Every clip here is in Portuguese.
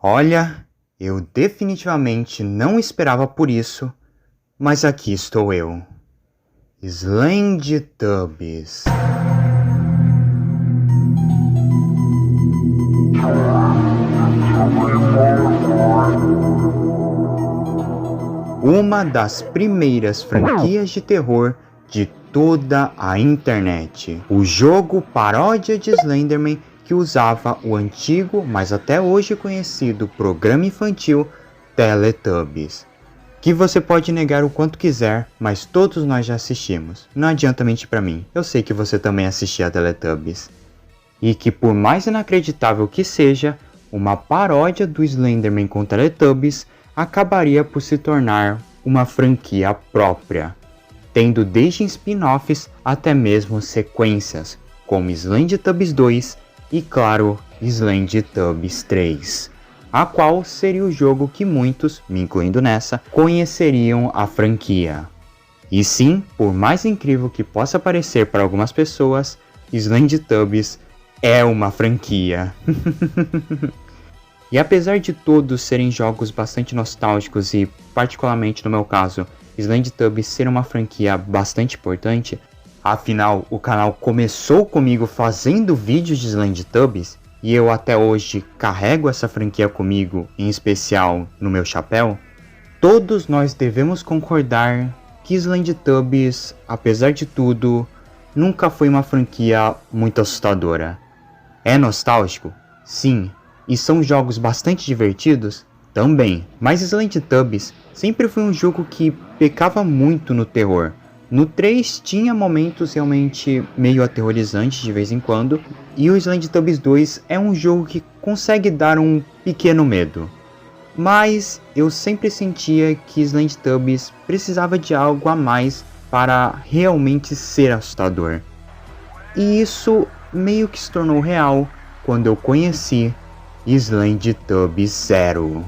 Olha, eu definitivamente não esperava por isso, mas aqui estou eu. Slendytubbies. Uma das primeiras franquias de terror de toda a internet. O jogo paródia de Slenderman que usava o antigo, mas até hoje conhecido programa infantil Teletubbies. Que você pode negar o quanto quiser, mas todos nós já assistimos. Não adianta mentir pra mim, eu sei que você também assistia a Teletubbies. E que por mais inacreditável que seja, uma paródia do Slenderman com Teletubbies acabaria por se tornar uma franquia própria, tendo desde spin-offs até mesmo sequências, como Slendytubbies 2 e, claro, Slendytubbies 3, a qual seria o jogo que muitos, me incluindo nessa, conheceriam a franquia. E sim, por mais incrível que possa parecer para algumas pessoas, Slendytubbies é uma franquia. E apesar de todos serem jogos bastante nostálgicos e, particularmente no meu caso, Slendytubbies ser uma franquia bastante importante, afinal o canal começou comigo fazendo vídeos de Slendytubbies e eu até hoje carrego essa franquia comigo, em especial no meu chapéu, todos nós devemos concordar que Slendytubbies, apesar de tudo, nunca foi uma franquia muito assustadora. É nostálgico? Sim. E são jogos bastante divertidos? Também. Mas Slendytubbies sempre foi um jogo que pecava muito no terror. No 3 tinha momentos realmente meio aterrorizantes de vez em quando, e o Slendytubbies 2 é um jogo que consegue dar um pequeno medo. Mas eu sempre sentia que Slendytubbies precisava de algo a mais para realmente ser assustador. E isso meio que se tornou real quando eu conheci Slendytubbies Zero.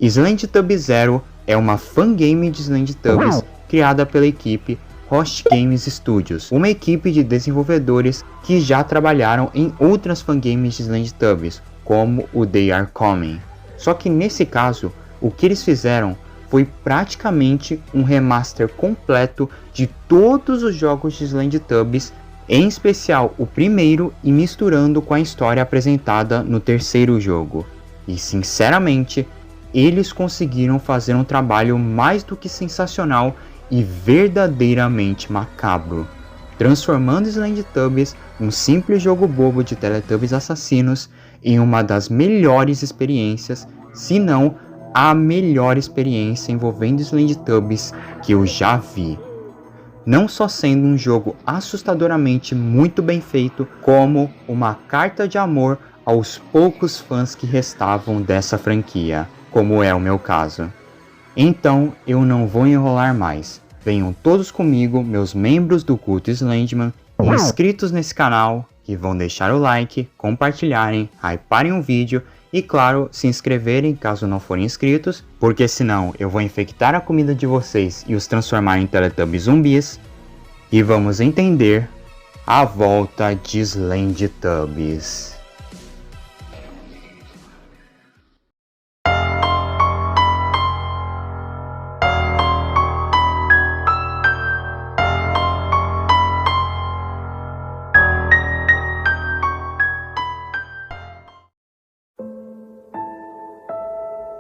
Slendytubbies Zero é uma fangame de Slendytubbies criada pela equipe Host Games Studios, uma equipe de desenvolvedores que já trabalharam em outras fangames de Slendytubbies, como o They Are Coming. Só que nesse caso, o que eles fizeram foi praticamente um remaster completo de todos os jogos de Slendytubbies, em especial o primeiro, e misturando com a história apresentada no terceiro jogo. E sinceramente, eles conseguiram fazer um trabalho mais do que sensacional e verdadeiramente macabro, transformando Slendytubbies, um simples jogo bobo de Teletubbies assassinos, em uma das melhores experiências, se não a melhor experiência envolvendo Slendytubbies que eu já vi. Não só sendo um jogo assustadoramente muito bem feito, como uma carta de amor aos poucos fãs que restavam dessa franquia, como é o meu caso. Então eu não vou enrolar mais. Venham todos comigo, meus membros do culto Slendyman, inscritos nesse canal, que vão deixar o like, compartilharem, hyparem o vídeo e, claro, se inscreverem caso não forem inscritos, porque senão eu vou infectar a comida de vocês e os transformar em Teletubbies zumbis. E vamos entender a volta de Slendytubbies.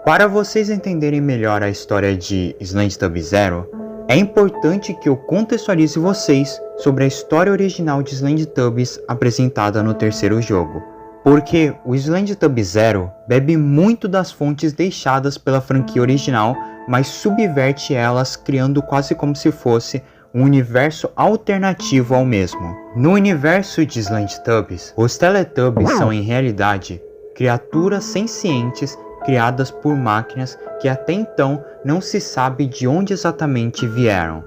Para vocês entenderem melhor a história de Slendytubbies Zero, é importante que eu contextualize vocês sobre a história original de Slendytubbies apresentada no terceiro jogo, porque o Slendytubbies Zero bebe muito das fontes deixadas pela franquia original, mas subverte elas, criando quase como se fosse um universo alternativo ao mesmo. No universo de Slendytubbies, os Teletubbies são em realidade criaturas sencientes criadas por máquinas que até então não se sabe de onde exatamente vieram.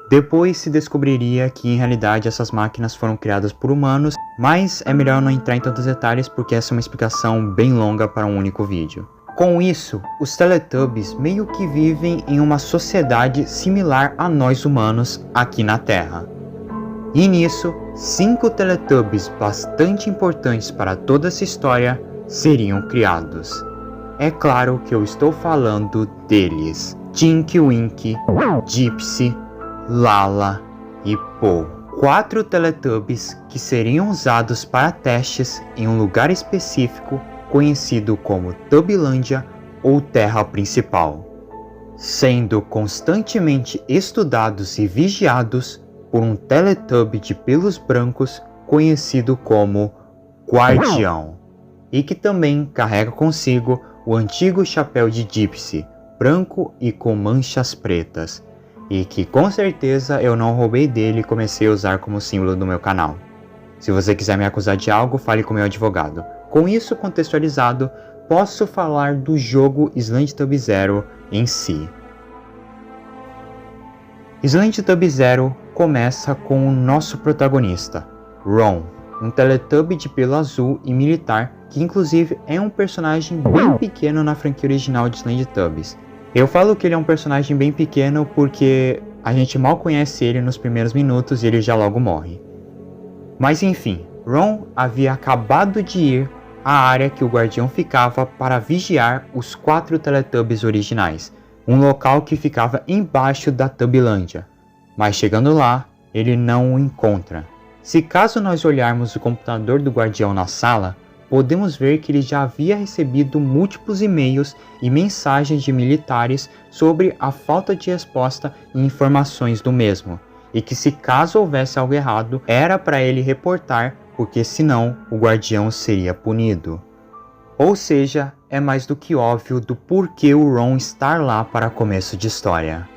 Depois se descobriria que em realidade essas máquinas foram criadas por humanos, mas é melhor não entrar em tantos detalhes porque essa é uma explicação bem longa para um único vídeo. Com isso, os Teletubbies meio que vivem em uma sociedade similar a nós humanos aqui na Terra. E nisso, 5 Teletubbies bastante importantes para toda essa história seriam criados. É claro que eu estou falando deles: Tinky Winky, Gypsy, Lala e Pooh. 4 Teletubbies que seriam usados para testes em um lugar específico conhecido como Tubbilândia ou Terra Principal, sendo constantemente estudados e vigiados por um Teletubby de pelos brancos conhecido como Guardião, e que também carrega consigo o antigo chapéu de Gypsy, branco e com manchas pretas, e que com certeza eu não roubei dele e comecei a usar como símbolo do meu canal. Se você quiser me acusar de algo, fale com meu advogado. Com isso contextualizado, posso falar do jogo Slendytubbies Zero em si. Slendytubbies Zero começa com o nosso protagonista, Ron, um Teletubby de pelo azul e militar, que inclusive é um personagem bem pequeno na franquia original de Slendytubbies. Eu falo que ele é um personagem bem pequeno porque a gente mal conhece ele nos primeiros minutos e ele já logo morre. Mas enfim, Ron havia acabado de ir à área que o Guardião ficava para vigiar os 4 Teletubbies originais, um local que ficava embaixo da Tubbilândia. Mas chegando lá, ele não o encontra. Se caso nós olharmos o computador do Guardião na sala, podemos ver que ele já havia recebido múltiplos e-mails e mensagens de militares sobre a falta de resposta e informações do mesmo, e que se caso houvesse algo errado, era para ele reportar, porque senão o Guardião seria punido. Ou seja, é mais do que óbvio do porquê o Ron estar lá para começo de história.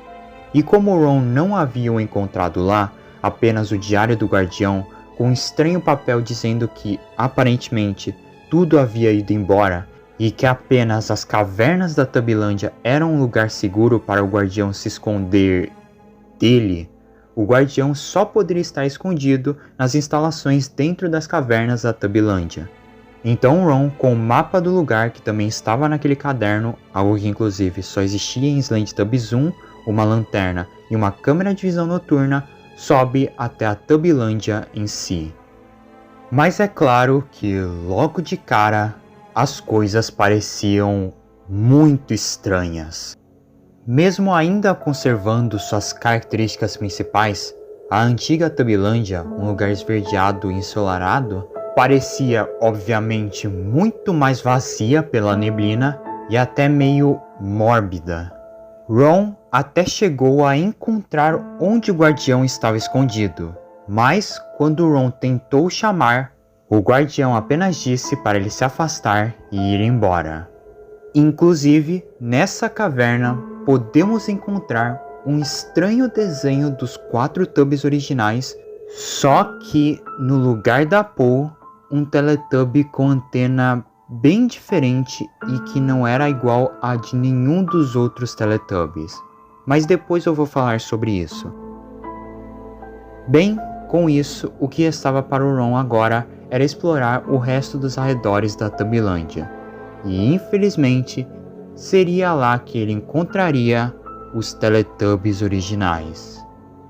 E como o Ron não havia o encontrado lá, apenas o diário do Guardião, com um estranho papel dizendo que, aparentemente, tudo havia ido embora e que apenas as cavernas da Tubbilândia eram um lugar seguro para o Guardião se esconder dele, o Guardião só poderia estar escondido nas instalações dentro das cavernas da Tubbilândia. Então Ron, com o mapa do lugar que também estava naquele caderno, algo que inclusive só existia em Slendytubbies 1, uma lanterna e uma câmera de visão noturna, sobe até a Tubbilândia em si. Mas é claro que logo de cara as coisas pareciam muito estranhas. Mesmo ainda conservando suas características principais, a antiga Tubbilândia, um lugar esverdeado e ensolarado, parecia obviamente muito mais vazia pela neblina e até meio mórbida. Ron até chegou a encontrar onde o Guardião estava escondido, mas quando Ron tentou chamar, o Guardião apenas disse para ele se afastar e ir embora. Inclusive, nessa caverna podemos encontrar um estranho desenho dos 4 Tubbies originais, só que no lugar da Pooh, um Teletubby com antena bem diferente e que não era igual a de nenhum dos outros Teletubbies. Mas depois eu vou falar sobre isso. Bem, com isso, o que restava para o Ron agora era explorar o resto dos arredores da Tubbilândia. E infelizmente, seria lá que ele encontraria os Teletubbies originais.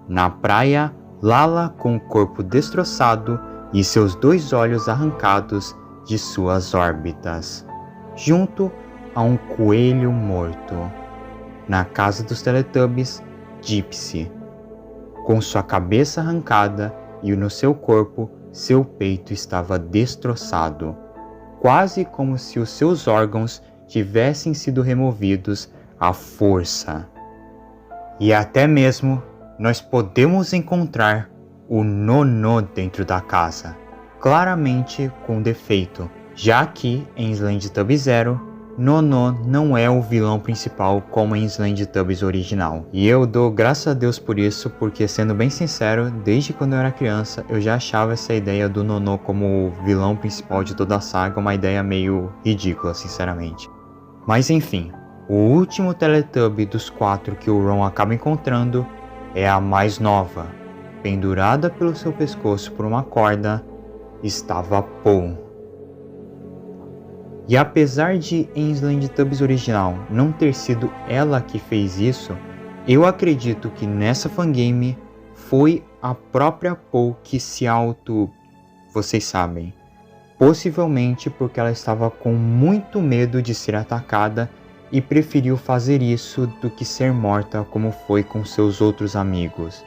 Na praia, Lala com o corpo destroçado e seus 2 olhos arrancados de suas órbitas, junto a um coelho morto. Na casa dos Teletubbies, Gypsy, com sua cabeça arrancada e no seu corpo, seu peito estava destroçado, quase como se os seus órgãos tivessem sido removidos à força. E até mesmo nós podemos encontrar o Nonô dentro da casa, claramente com defeito, já que em Slendytubbies Zero, Nonô não é o vilão principal como em Slendytubbies original. E eu dou graças a Deus por isso, porque sendo bem sincero, desde quando eu era criança, eu já achava essa ideia do Nonô como o vilão principal de toda a saga uma ideia meio ridícula, sinceramente. Mas enfim, o último Teletubby dos 4 que o Ron acaba encontrando é a mais nova. Pendurada pelo seu pescoço por uma corda, estava Pooh. E apesar de em Slendytubbies original não ter sido ela que fez isso, eu acredito que nessa fangame foi a própria Pooh que se vocês sabem, possivelmente porque ela estava com muito medo de ser atacada e preferiu fazer isso do que ser morta como foi com seus outros amigos.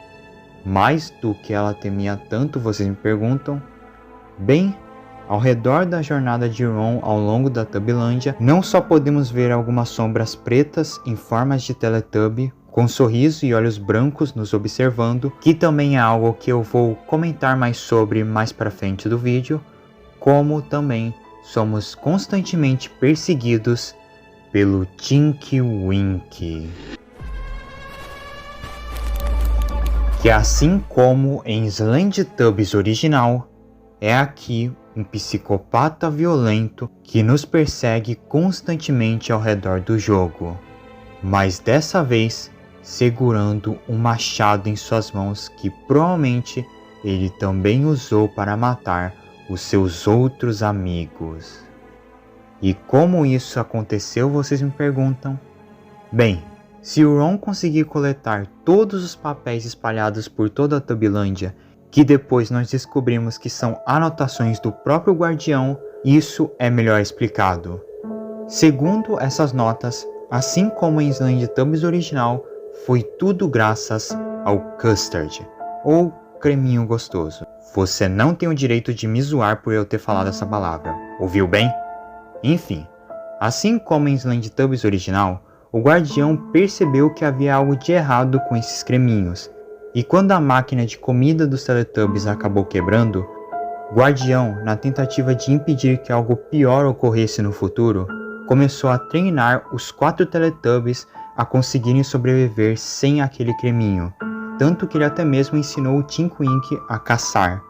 Mais do que ela temia tanto, vocês me perguntam? Bem, ao redor da jornada de Ron ao longo da Tubbilândia, não só podemos ver algumas sombras pretas em formas de Teletubby, com sorriso e olhos brancos nos observando, que também é algo que eu vou comentar mais sobre mais para frente do vídeo, como também somos constantemente perseguidos pelo Tinky Winky, que assim como em Slendytubbies original, é aqui um psicopata violento que nos persegue constantemente ao redor do jogo, mas dessa vez segurando um machado em suas mãos que provavelmente ele também usou para matar os seus outros amigos. E como isso aconteceu, vocês me perguntam? Bem, se o Ron conseguir coletar todos os papéis espalhados por toda a Tubbilândia, que depois nós descobrimos que são anotações do próprio Guardião, isso é melhor explicado. Segundo essas notas, assim como em Slendytubbies original, foi tudo graças ao Custard, ou creminho gostoso. Você não tem o direito de me zoar por eu ter falado essa palavra, ouviu bem? Enfim, assim como em Slendytubbies original, o Guardião percebeu que havia algo de errado com esses creminhos, e quando a máquina de comida dos Teletubbies acabou quebrando, o Guardião, na tentativa de impedir que algo pior ocorresse no futuro, começou a treinar os 4 Teletubbies a conseguirem sobreviver sem aquele creminho, tanto que ele até mesmo ensinou o Tinky Winky a caçar.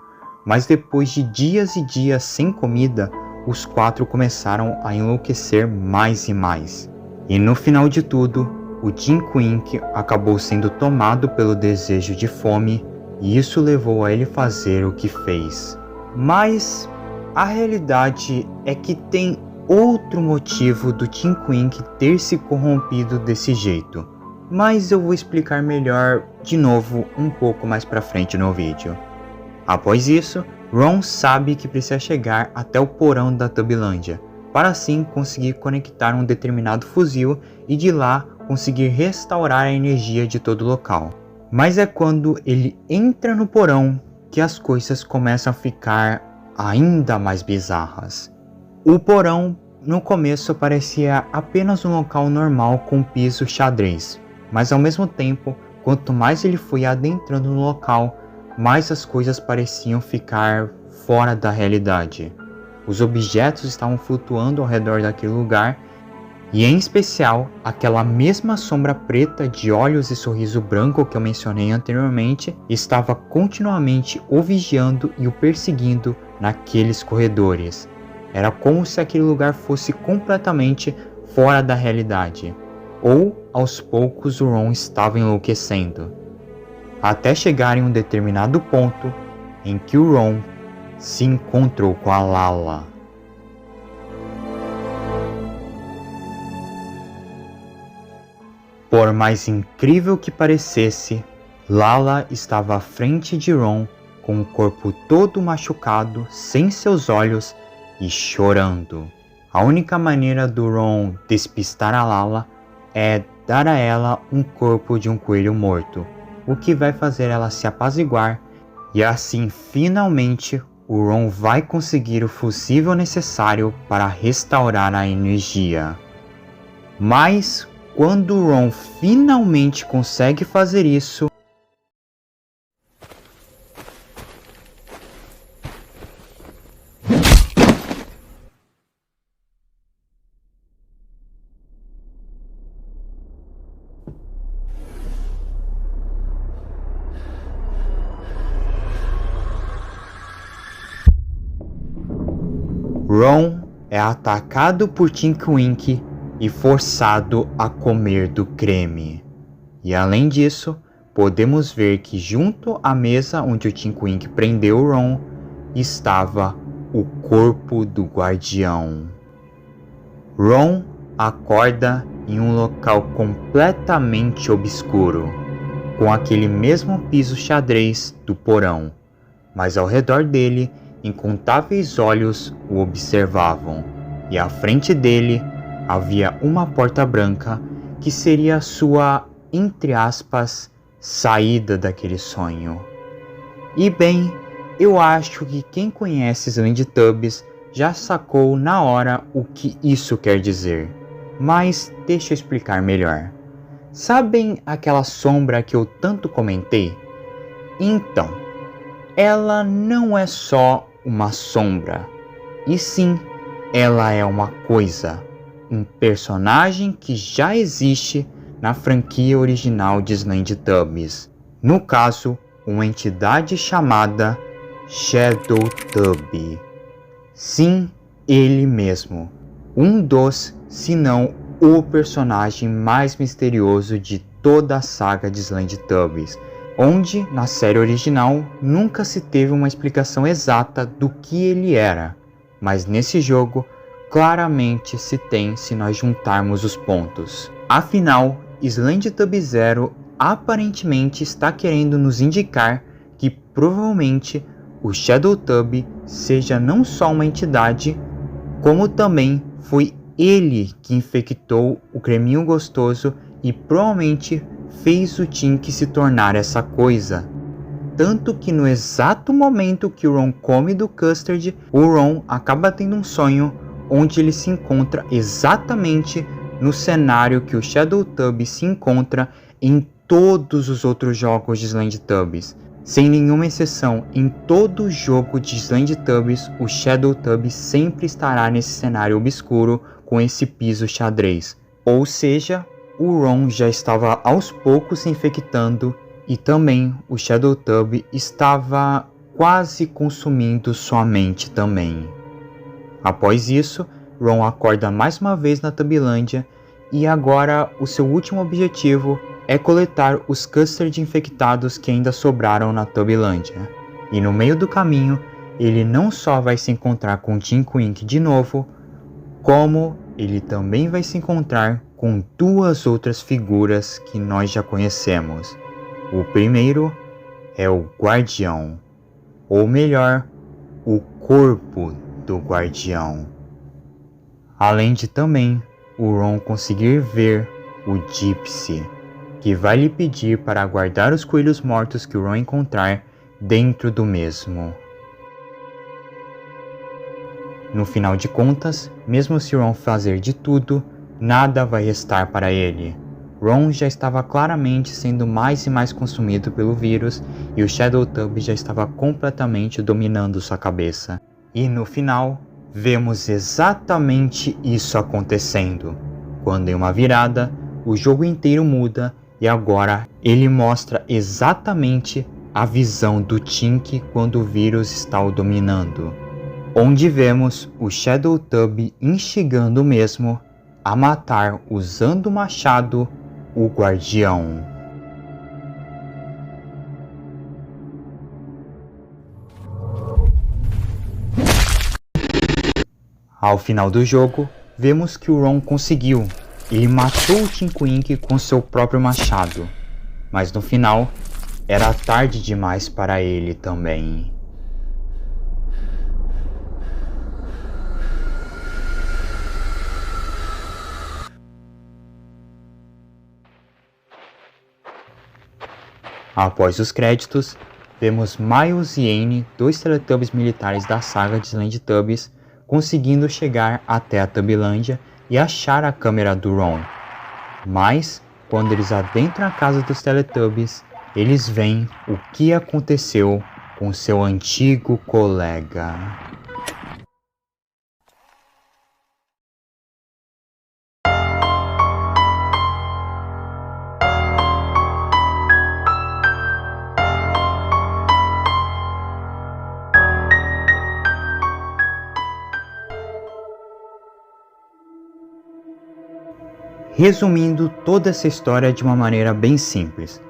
Mas depois de dias e dias sem comida, os 4 começaram a enlouquecer mais e mais. E no final de tudo, o Tinky Winky acabou sendo tomado pelo desejo de fome, e isso levou a ele fazer o que fez. Mas a realidade é que tem outro motivo do Tinky Winky ter se corrompido desse jeito, mas eu vou explicar melhor de novo um pouco mais pra frente no vídeo. Após isso, Ron sabe que precisa chegar até o porão da Tubbilândia, para assim conseguir conectar um determinado fuzil e de lá conseguir restaurar a energia de todo o local. Mas é quando ele entra no porão que as coisas começam a ficar ainda mais bizarras. O porão no começo parecia apenas um local normal com piso xadrez, mas ao mesmo tempo, quanto mais ele foi adentrando no local, mais as coisas pareciam ficar fora da realidade. Os objetos estavam flutuando ao redor daquele lugar, e em especial aquela mesma sombra preta de olhos e sorriso branco que eu mencionei anteriormente estava continuamente o vigiando e o perseguindo naqueles corredores. Era como se aquele lugar fosse completamente fora da realidade, ou aos poucos o Ron estava enlouquecendo, até chegar em um determinado ponto em que o Ron se encontrou com a Lala. Por mais incrível que parecesse, Lala estava à frente de Ron com o corpo todo machucado, sem seus olhos e chorando. A única maneira do Ron despistar a Lala é dar a ela um corpo de um coelho morto, o que vai fazer ela se apaziguar, e assim finalmente o Ron vai conseguir o fusível necessário para restaurar a energia. Mas quando o Ron finalmente consegue fazer isso, Ron é atacado por Tinky Winky e forçado a comer do creme. E além disso, podemos ver que junto à mesa onde o Tinky Winky prendeu o Ron, estava o corpo do Guardião. Ron acorda em um local completamente obscuro, com aquele mesmo piso xadrez do porão, mas ao redor dele incontáveis olhos o observavam, e à frente dele havia uma porta branca que seria a sua, entre aspas, saída daquele sonho. E bem, eu acho que quem conhece Slendytubbies já sacou na hora o que isso quer dizer. Mas deixa eu explicar melhor. Sabem aquela sombra que eu tanto comentei? Então, ela não é só uma sombra, e sim, ela é uma coisa, um personagem que já existe na franquia original de Slendytubbies. No caso, uma entidade chamada Shadowtubby. Sim, ele mesmo. Um dos, se não o personagem mais misterioso de toda a saga de Slendytubbies, onde, na série original, nunca se teve uma explicação exata do que ele era, mas nesse jogo, claramente se tem se nós juntarmos os pontos. Afinal, Slendytubby Zero aparentemente está querendo nos indicar que provavelmente o Shadowtubby seja não só uma entidade, como também foi ele que infectou o creminho gostoso e provavelmente fez o Tink se tornar essa coisa. Tanto que no exato momento que o Ron come do Custard, o Ron acaba tendo um sonho onde ele se encontra exatamente no cenário que o Shadowtubby se encontra em todos os outros jogos de Slendytubbies. Sem nenhuma exceção, em todo jogo de Slendytubbies, o Shadowtubby sempre estará nesse cenário obscuro com esse piso xadrez. Ou seja, o Ron já estava aos poucos se infectando e também o Shadowtubby estava quase consumindo sua mente também. Após isso, Ron acorda mais uma vez na Tubbilândia e agora o seu último objetivo é coletar os Custard infectados que ainda sobraram na Tubbilândia. E no meio do caminho, ele não só vai se encontrar com Tink Wink de novo, como ele também vai se encontrar com duas outras figuras que nós já conhecemos. O primeiro é o Guardião, ou melhor, o corpo do Guardião. Além de também o Ron conseguir ver o Gypsy, que vai lhe pedir para guardar os coelhos mortos que o Ron encontrar dentro do mesmo. No final de contas, mesmo se Ron fazer de tudo, nada vai restar para ele. Ron já estava claramente sendo mais e mais consumido pelo vírus e o Shadowtubby já estava completamente dominando sua cabeça. E no final, vemos exatamente isso acontecendo, quando em uma virada, o jogo inteiro muda e agora ele mostra exatamente a visão do Tink quando o vírus está o dominando, onde vemos o Shadowtubby instigando mesmo a matar usando o machado o Guardião. Ao final do jogo, vemos que o Ron conseguiu. Ele matou o Tink Wink com seu próprio machado, mas no final, era tarde demais para ele também. Após os créditos, vemos Miles e Anne, dois Teletubbies militares da saga de Slendytubbies, conseguindo chegar até a Tubbilândia e achar a câmera do Ron. Mas, quando eles adentram a casa dos Teletubbies, eles veem o que aconteceu com seu antigo colega. Resumindo toda essa história de uma maneira bem simples,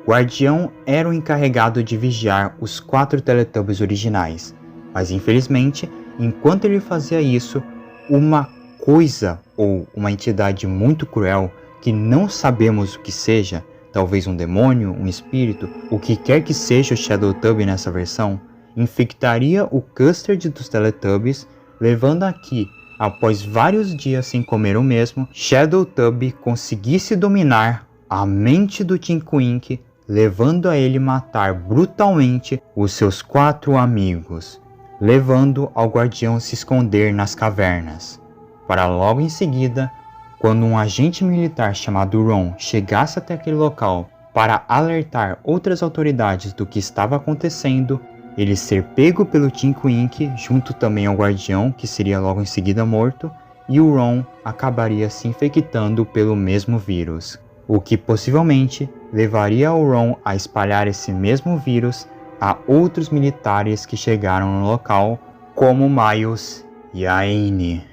Guardião era o encarregado de vigiar os 4 Teletubbies originais, mas infelizmente, enquanto ele fazia isso, uma coisa ou uma entidade muito cruel, que não sabemos o que seja, talvez um demônio, um espírito, o que quer que seja o Shadowtubby nessa versão, infectaria o custard dos Teletubbies, levando a que, após vários dias sem comer o mesmo, Shadow-Tubby conseguisse dominar a mente do Tinky Winky, levando a ele matar brutalmente os seus 4 amigos, levando ao guardião a se esconder nas cavernas, para logo em seguida, quando um agente militar chamado Ron chegasse até aquele local para alertar outras autoridades do que estava acontecendo, ele ser pego pelo Tinky Winky junto também ao guardião, que seria logo em seguida morto, e o Ron acabaria se infectando pelo mesmo vírus, o que possivelmente levaria o Ron a espalhar esse mesmo vírus a outros militares que chegaram no local, como Miles e a Annie.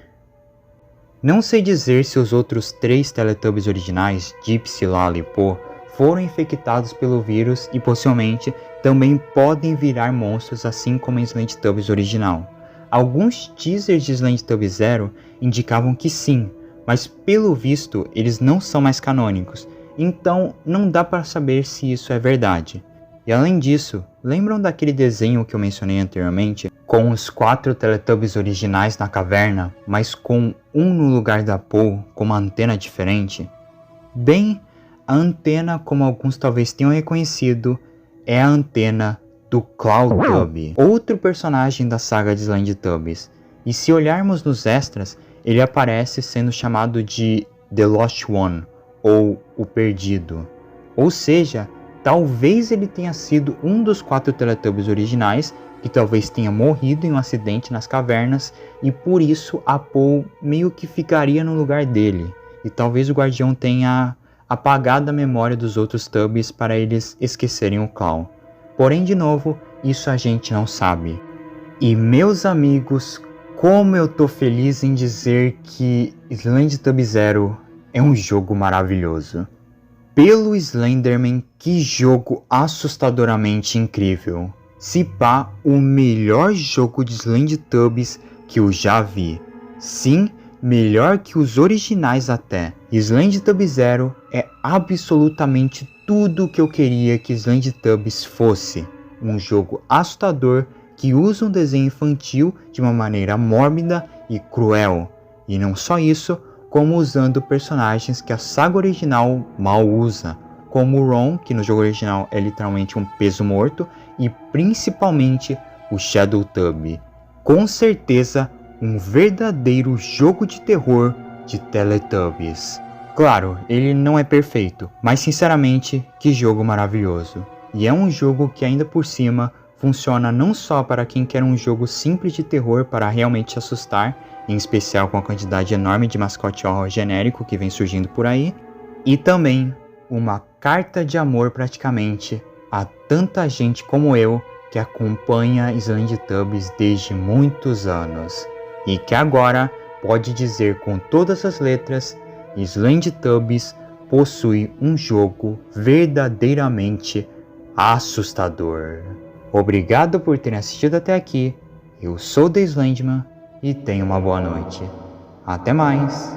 Não sei dizer se os outros 3 Teletubbies originais, Gypsy, Lala e Po, foram infectados pelo vírus e possivelmente também podem virar monstros assim como em Slendytubbies original. Alguns teasers de Slendytubbies Zero indicavam que sim, mas pelo visto eles não são mais canônicos, então não dá para saber se isso é verdade. E além disso, lembram daquele desenho que eu mencionei anteriormente, com os 4 Teletubbies originais na caverna, mas com um no lugar da Po com uma antena diferente? Bem, a antena, como alguns talvez tenham reconhecido, é a antena do Cloud-Tubby, outro personagem da saga de Slendytubbies. E se olharmos nos extras, ele aparece sendo chamado de The Lost One, ou o Perdido. Ou seja, talvez ele tenha sido um dos 4 Teletubbies originais, que talvez tenha morrido em um acidente nas cavernas, e por isso a Po meio que ficaria no lugar dele. E talvez o guardião tenha apagado a memória dos outros Tubbies para eles esquecerem o Clown. Porém, de novo, isso a gente não sabe. E meus amigos, como eu tô feliz em dizer que Slendytubbies Zero é um jogo maravilhoso. Pelo Slenderman, que jogo assustadoramente incrível. Se pá, o melhor jogo de Slendytubbies que eu já vi. Sim, melhor que os originais até. Slendytubbies Zero é absolutamente tudo o que eu queria que Slendytubbies fosse. Um jogo assustador que usa um desenho infantil de uma maneira mórbida e cruel. E não só isso, como usando personagens que a saga original mal usa, como o Ron, que no jogo original é literalmente um peso morto, e principalmente o Shadow-Tubby. Com certeza, um verdadeiro jogo de terror de Teletubbies. Claro, ele não é perfeito, mas sinceramente, que jogo maravilhoso. E é um jogo que ainda por cima funciona não só para quem quer um jogo simples de terror para realmente te assustar, em especial com a quantidade enorme de mascote horror genérico que vem surgindo por aí, e também uma carta de amor praticamente a tanta gente como eu que acompanha Slendytubbies desde muitos anos, e que agora pode dizer com todas as letras: Slendytubbies possui um jogo verdadeiramente assustador. Obrigado por terem assistido até aqui. Eu sou The Slendyman e tenha uma boa noite. Até mais!